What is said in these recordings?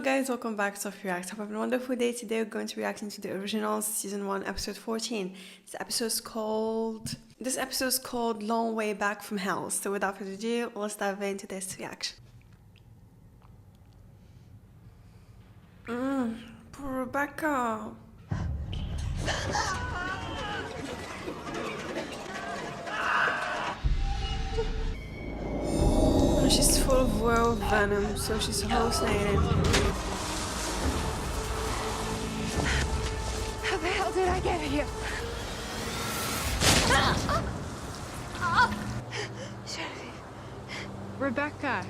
guys, welcome back to Sophie Reacts. Hope you have a wonderful day. Today we're going to be reacting to the original season 1 episode 14. This episode is called Long Way Back from Hell. So without further ado, let's dive into this reaction. Poor Rebecca. She's full of werewolf venom, so she's hallucinating. How the hell did I get here? Rebecca,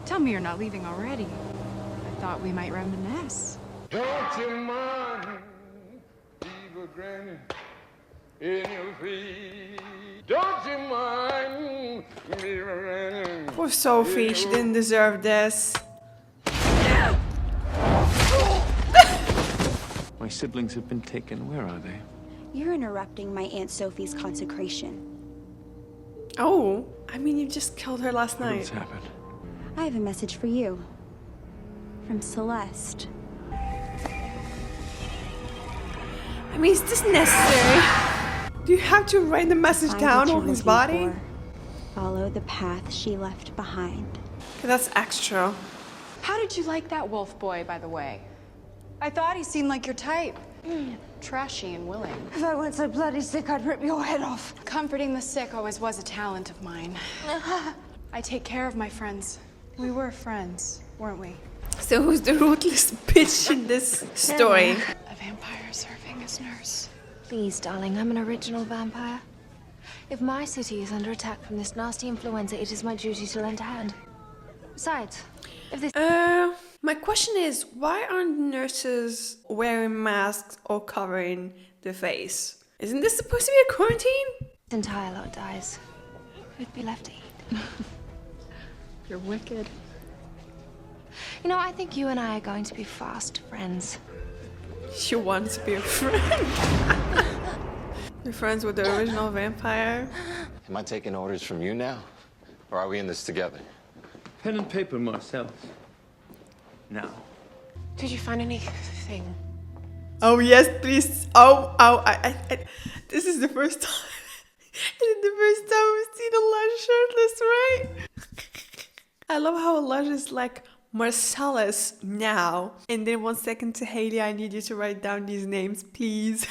tell me you're not leaving already. I thought we might reminisce. Don't you mind, evil granny, in your feet. Don't you mind me running? Poor Sophie, she didn't deserve this. My siblings have been taken. Where are they? You're interrupting my Aunt Sophie's consecration. Oh, I mean, you just killed her last night. What's happened? I have a message for you. From Celeste. I mean, is this necessary? Do you have to write the message down on his body? Follow the path she left behind. Okay, that's extra. How did you like that wolf boy, by the way? I thought he seemed like your type. Trashy and willing. If I weren't so bloody sick, I'd rip your head off. Comforting the sick always was a talent of mine. I take care of my friends. We were friends, weren't we? So who's the ruthless bitch in this story? A vampire serving as nurse. Please, darling, I'm an original vampire. If my city is under attack from this nasty influenza, it is my duty to lend a hand. Besides, if this my question is, why aren't nurses wearing masks or covering their face? Isn't this supposed to be a quarantine? entire lot dies, who'd be left to eat? You're wicked. You know, I think you and I are going to be fast friends. She wants to be a friend. You're friends with the original vampire? Am I taking orders from you now? Or are we in this together? Pen and paper, Marcel. Now. Did you find anything? Oh yes, please. I this is the first time. This is the first time we've seen Elijah shirtless, right? I love how Elijah is like Marcellus now. And then 1 second to Haley, I need you to write down these names, please.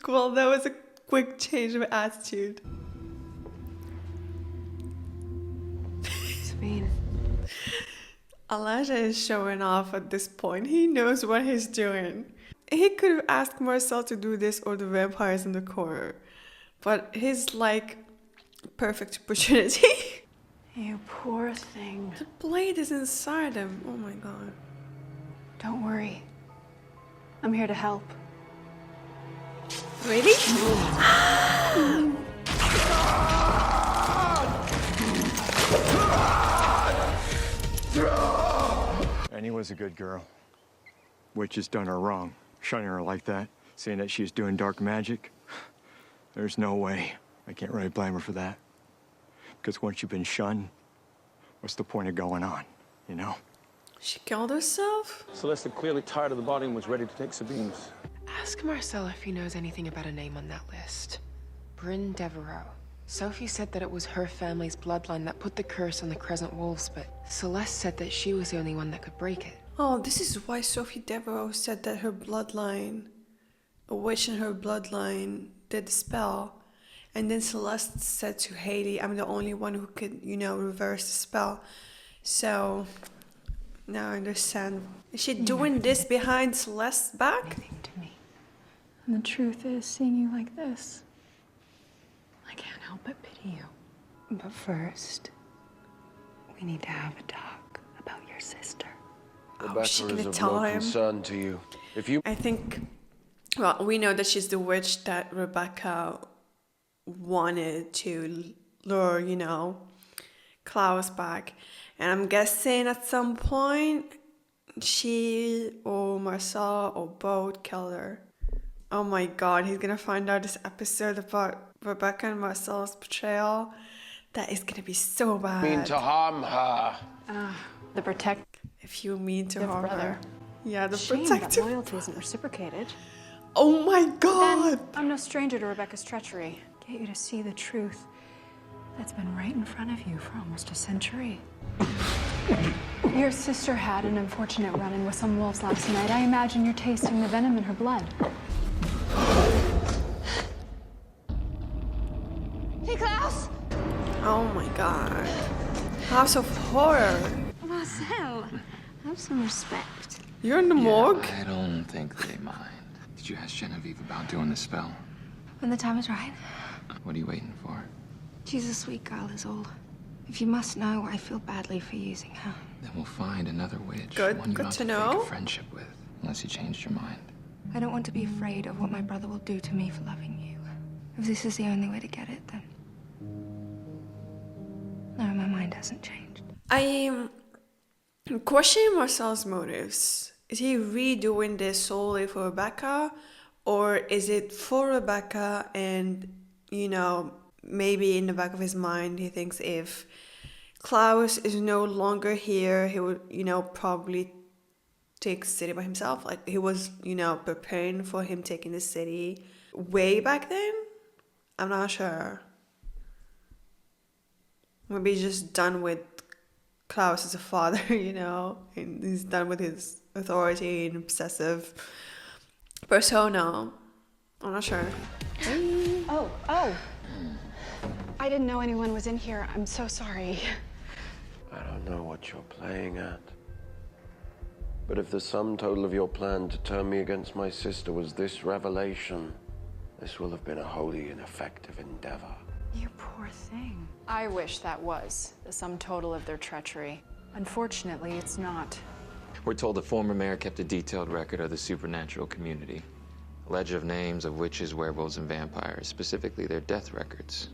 Well, that was a quick change of attitude. Sabine. Elijah is showing off at this point. He knows what he's doing. He could have asked Marcel to do this or the vampires in the corner. But he's like, perfect opportunity. You poor thing. The blade is inside him. Oh my god. Don't worry. I'm here to help. Really? Annie was a good girl. Witch has done her wrong, shunning her like that, saying that she's doing dark magic. There's no way. I can't really blame her for that. Because once you've been shunned, what's the point of going on, you know? She killed herself? Celeste had clearly tired of the body and was ready to take Sabine's. Ask Marcel if he knows anything about a name on that list. Bryn Devereaux. Sophie said that it was her family's bloodline that put the curse on the Crescent Wolves, but Celeste said that she was the only one that could break it. Oh, this is why Sophie Devereaux said that her bloodline, a witch in her bloodline, did the spell. And then Celeste said to Haley, I'm the only one who could, you know, reverse the spell. So, now I understand. Is she doing this behind Celeste's back? Anything to me. And the truth is, seeing you like this, I can't help but pity you. But first, we need to have a talk about your sister. Oh, is she Rebecca gonna is of tell no him? concern to you. If you I think, well, we know that she's the witch that Rebecca wanted to lure, you know, Klaus back. And I'm guessing at some point, she or Marcel or both killed her. Oh my god, he's gonna find out this episode about Rebecca and Marcel's betrayal. That is gonna be so bad. mean to harm her. The protective If you mean to harm brother. her. Yeah, the Shame that protective. loyalty isn't reciprocated. Oh my god! I'm no stranger to Rebecca's treachery. Get you to see the truth that's been right in front of you for almost a century. Your sister had an unfortunate run-in with some wolves last night. I imagine you're tasting the venom in her blood. Hey, Klaus! Oh my god. House of Horror. Marcel, have some respect. You're in the morgue? I don't think they mind. Did you ask Genevieve about doing the spell? When the time is right. What are you waiting for? She's a sweet girl, is all. If you must know, I feel badly for using her. Then we'll find another witch. Good, one you good don't to have to fake know. a friendship with, unless you changed your mind. I don't want to be afraid of what my brother will do to me for loving you. If this is the only way to get it, then... No, my mind hasn't changed. I question Marcel's motives. Is he redoing this solely for Rebecca? Or is it for Rebecca and, you know, maybe in the back of his mind he thinks if Klaus is no longer here, he would, you know, probably take the city by himself. Like he was, you know, preparing for him taking the city way back then? I'm not sure. Maybe he's just done with Klaus as a father, you know, and he's done with his authority and obsessive persona. I'm not sure. Oh. I didn't know anyone was in here. I'm so sorry. I don't know what you're playing at. But if the sum total of your plan to turn me against my sister was this revelation, this will have been a wholly ineffective endeavor. You poor thing. I wish that was the sum total of their treachery. Unfortunately, it's not. We're told the former mayor kept a detailed record of the supernatural community. A ledger of names of witches, werewolves, and vampires, specifically their death records.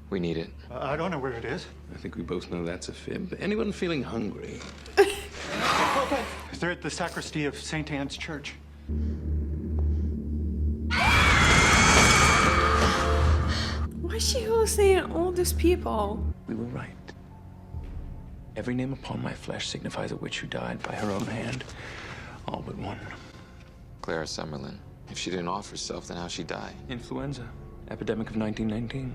We need it. I don't know where it is. I think we both know that's a fib. Anyone feeling hungry? They're at the sacristy of St. Anne's Church. Why is she hallucinating all these people? We were right. Every name upon my flesh signifies a witch who died by her own hand. All but one. Clara Summerlin. If she didn't off herself, then how'd she die? Influenza. Epidemic of 1919.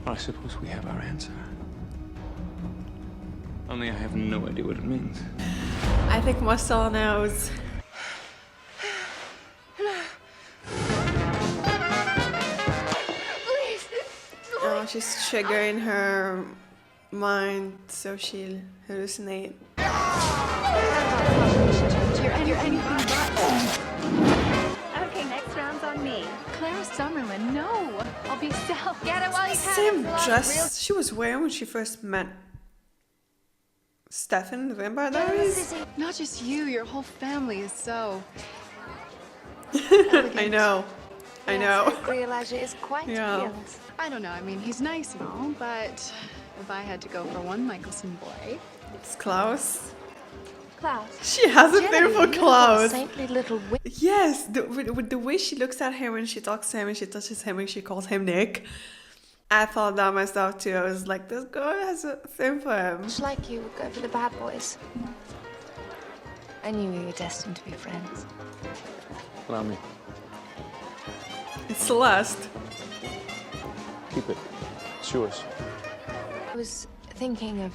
I suppose we have our answer. Only I have no idea what it means. I think Marcel knows. Oh, she's triggering her mind so she'll hallucinate. You're anything but. Okay, next round's on me. Clara Summerlin, no. I'll be self. Get it while you can. Same It's a lot of dress she was wearing when she first met Stefan, the Vampire Diaries. Not just you, your whole family is so. I know. I know. Realize it is quite Yeah. fearless. I don't know. I mean, he's nice and all, but if I had to go for one Michelson boy, It's Klaus. Klaus. She has a thing for Klaus. Saintly little witch. Yes, with the way she looks at him and she talks to him and she touches him and she calls him Nick. I thought that myself too. I was like, this girl has a thing for him. Much like you would go for the bad boys. I knew we were destined to be friends. Allow me. It's Celeste. Keep it. It's yours. I was thinking of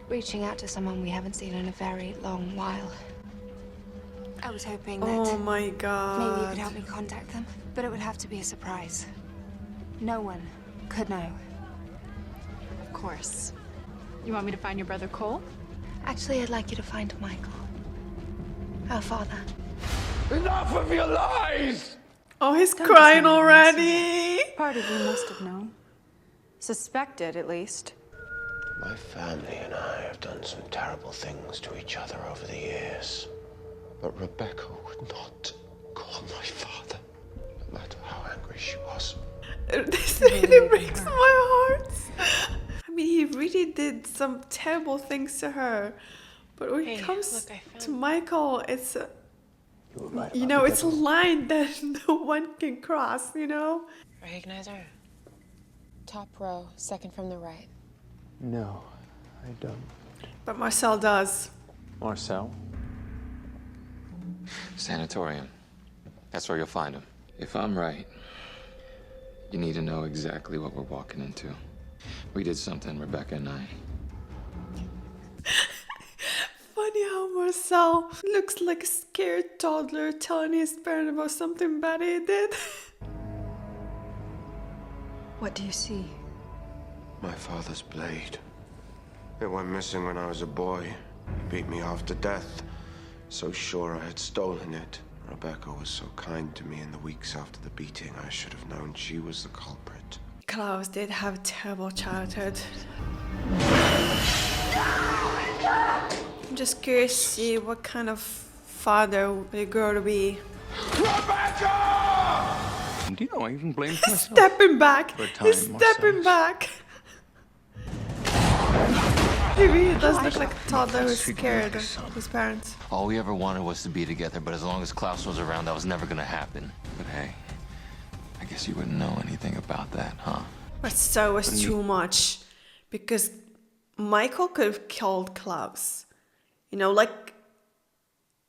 reaching out to someone we haven't seen in a very long while. I was hoping that Oh my maybe you god. could help me contact them, but it would have to be a surprise. No one could know. of course. You want me to find your brother Cole? Actually, I'd like you to find Michael. Our father. Enough of your lies! Oh, he's Don't crying be so already. Part of you must have known. Suspected, at least. My family and I have done some terrible things to each other over the years. But Rebecca would not call my father, no matter how angry she was. This really breaks my heart. I mean, he really did some terrible things to her. But when it comes to Michael, it's a, you know, it's a line that no one can cross, you know? Recognize her? Top row, second from the right. No, I don't. But Marcel does. Marcel? Sanatorium. That's where you'll find him. If I'm right, you need to know exactly what we're walking into. We did something, Rebecca and I. Funny how Marcel looks like a scared toddler telling his parent about something bad he did. What do you see? My father's blade. It went missing when I was a boy. He beat me half to death. So sure I had stolen it. Rebecca was so kind to me in the weeks after the beating, I should have known she was the culprit. Klaus did have a terrible childhood. I'm just curious to see what kind of father the girl to be. Rebecca! Do you know I even blamed myself? Stepping back! For a time, He's stepping back! He really does look like a toddler who's scared of his parents. All we ever wanted was to be together, but as long as Klaus was around, that was never gonna happen. But hey, I guess you wouldn't know anything about that, huh? But so was too much. Because Michael could have killed Klaus. You know, like,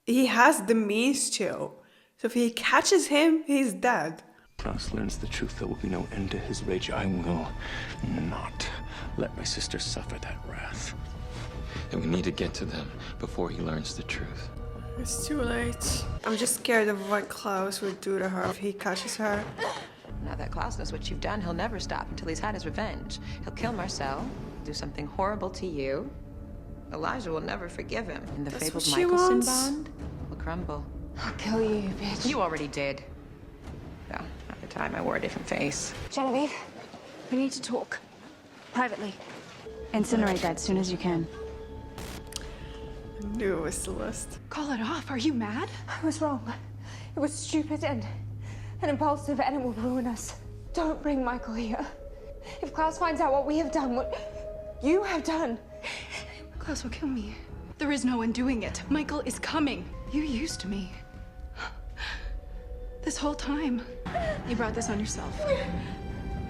he has the means to. So if he catches him, he's dead. Klaus learns the truth, there will be no end to his rage. I will not let my sister suffer that wrath. And we need to get to them before he learns the truth. It's too late. I'm just scared of what Klaus would do to her if he catches her. Now that Klaus knows what you've done, he'll never stop until he's had his revenge. He'll kill Marcel, do something horrible to you. Elijah will never forgive him. And the That's fabled what she Michelson wants. bond will crumble. I'll kill you, bitch. You already did. Well, at the time I wore a different face. Genevieve, we need to talk. Privately. Incinerate that as soon as you can. I knew it was Celeste. Call it off. Are you mad? I was wrong. It was stupid and impulsive, and it will ruin us. Don't bring Michael here. If Klaus finds out what we have done, what you have done. Klaus will kill me. There is no undoing it. Michael is coming. You used me. This whole time. You brought this on yourself.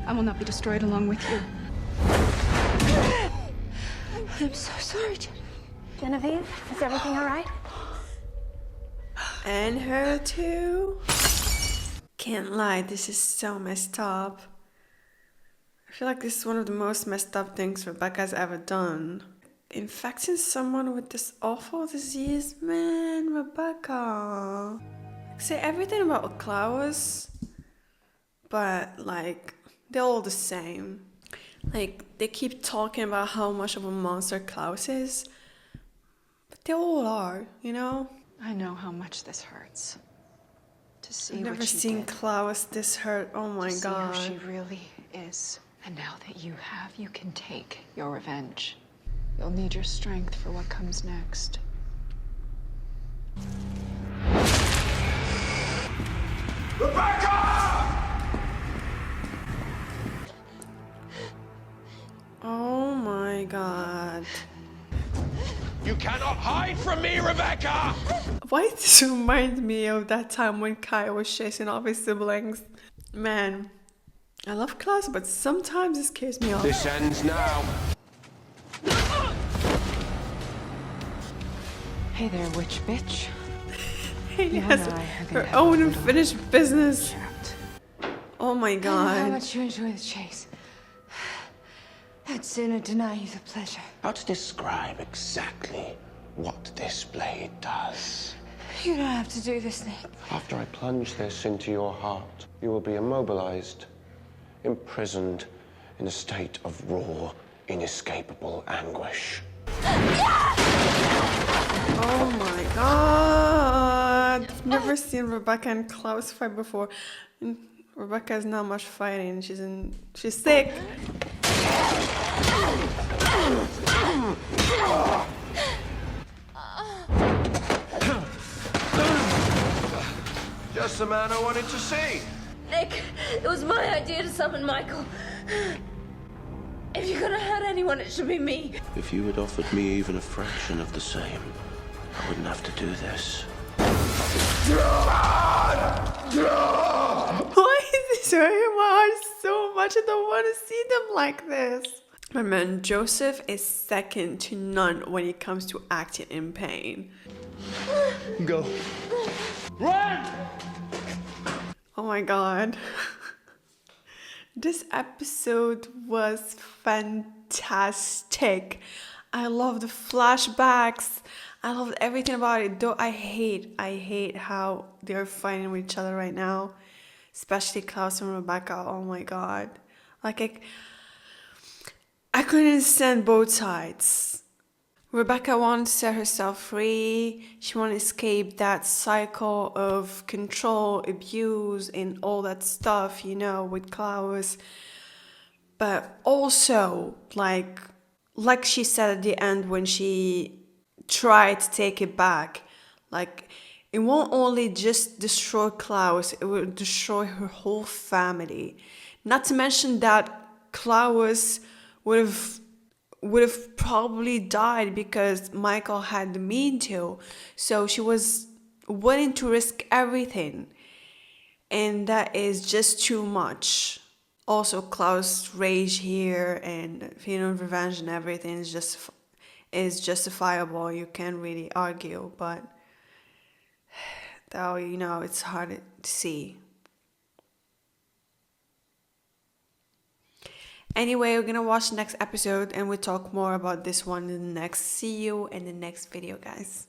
I will not be destroyed along with you. I'm so sorry, Genevieve. Is everything all right? And her too. Can't lie, this is so messed up. I feel like this is one of the most messed up things Rebecca's ever done. Infecting someone with this awful disease, man, Rebecca. Say everything about Klaus, but like, they're all the same. Like, they keep talking about how much of a monster Klaus is, but they all are, you know? I know how much this hurts. To see I've never what she seen did. Klaus this hurt, oh my To god. see who she really is. And now that you have, you can take your revenge. You'll need your strength for what comes next. Oh my god. You cannot hide from me, Rebecca! Why does this remind me of that time when Kai was chasing off his siblings? Man, I love Klaus, but sometimes it scares me off. This ends now. Hey there, witch bitch. Haley You has and I are her gonna have a own little unfinished business. chat. Oh my How god. much you enjoy the chase. I'd sooner deny you the pleasure. How to describe exactly what this blade does? You don't have to do this, Nick. After I plunge this into your heart, you will be immobilized, imprisoned in a state of raw, inescapable anguish. Oh my god. I've never seen Rebecca and Klaus fight before. And Rebecca is not much fighting. She's sick. Just the man I wanted to see. Nick, it was my idea to summon Michael. If you're gonna hurt anyone, it should be me. If you had offered me even a fraction of the same, I wouldn't have to do this. Why is this hurting my heart so much? much. I don't want to see them like this. My man Joseph is second to none when it comes to acting in pain. Go. Run! Oh my god. This episode was fantastic. I love the flashbacks. I loved everything about it. Though I hate how they're fighting with each other right now. Especially Klaus and Rebekah. Oh my god. Like I couldn't stand both sides. Rebekah wants to set herself free. She wants to escape that cycle of control, abuse, and all that stuff, you know, with Klaus. But also, like she said at the end when she tried to take it back, like, it won't only just destroy Klaus, it will destroy her whole family. Not to mention that Klaus would have probably died because Michael had the mean to. So she was willing to risk everything. And that is just too much. Also, Klaus' rage here and feeling revenge and everything is justifiable. You can't really argue, but though, you know, it's hard to see. Anyway, we're gonna watch the next episode and we'll talk more about this one in the next. See you in the next video, guys.